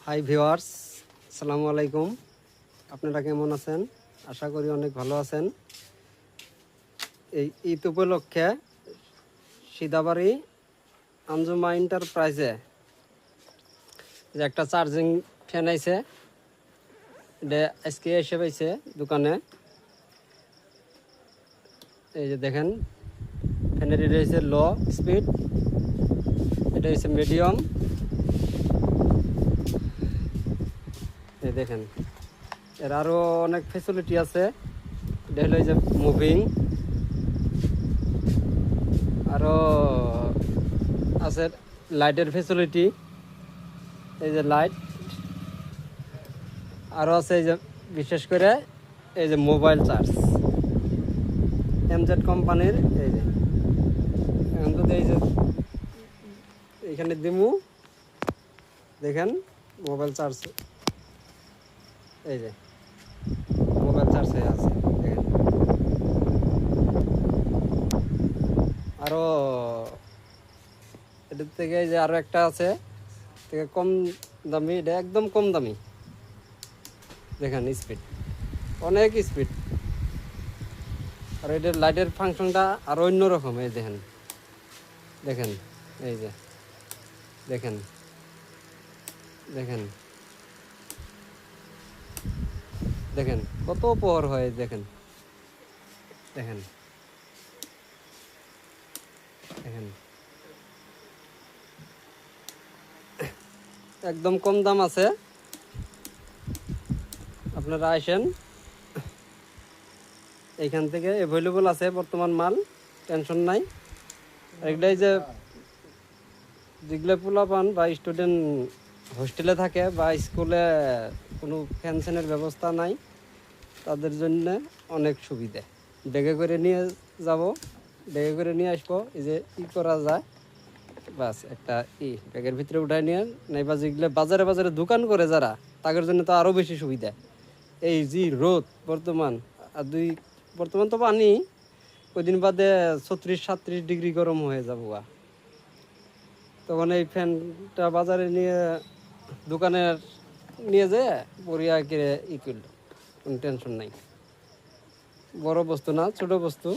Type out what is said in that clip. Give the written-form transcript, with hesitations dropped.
Hi viewers, আসসালামু আলাইকুম। আপনারা কেমন আছেন? আশা করি অনেক ভালো আছেন। এই ঈদ উপলক্ষে সিদাবাড়ি আঞ্জুমা এন্টারপ্রাইজে যে একটা চার্জিং ফ্যান আইছে, এটা আজকে এসে পাইছে দোকানে। এই যে দেখেন, ফ্যানের এটা হচ্ছে লো স্পিড, এটা হচ্ছে মিডিয়াম। এই দেখেন, এর আরও অনেক ফ্যাসিলিটি আছে। এটা হলো এই যে মুভিং, আরও আছে লাইটের ফ্যাসিলিটি, এই যে লাইট, আরও আছে এই যে বিশেষ করে এই যে মোবাইল চার্জ, এমজেড কোম্পানির। এই যে এখন যদি এই যে এখানে দিমু, দেখেন মোবাইল চার্জ, এই যে মোবাইল চার্জ হয়ে আছে। দেখেন আরও এটার থেকে এই যে আরও একটা আছে থেকে কম দামি, এটা একদম কম দামি। দেখেন স্পিড, অনেক স্পিড। আর এটার লাইটের ফাংশনটা আরও অন্যরকম। এই দেখেন, দেখেন এই যে দেখেন, দেখেন দেখেন কত পাওয়ার হয়। দেখেন দেখেন দেখেন, একদম কম দাম আছে। আপনারা আসেন, এইখান থেকে অ্যাভেলেবল আছে বর্তমান মাল, টেনশন নাই। একটাই যে যেগুলো পোলাপান বা স্টুডেন্ট হোস্টেলে থাকে বা স্কুলে কোনো ফ্যান ফ্যানের ব্যবস্থা নাই, তাদের জন্য অনেক সুবিধা। ব্যাগে করে নিয়ে যাব, ব্যাগে করে নিয়ে আসবো। এই যে করা যায়, বাস একটা ব্যাগের ভিতরে উঠায় নিয়ে নাইবা যেগুলো বাজারে বাজারে দোকান করে যারা, তাদের জন্য তো আরও বেশি সুবিধা। এই যে রোদ বর্তমান, আর বর্তমান তো পানি, কদিন বাদে 36-37 ডিগ্রি গরম হয়ে যাবো। তখন এই ফ্যানটা বাজারে নিয়ে দোকানে নিয়ে যেয়ে পরিয়া কিনে করল, কোনো টেনশন নাই। বড় বস্তু না, ছোট বস্তু।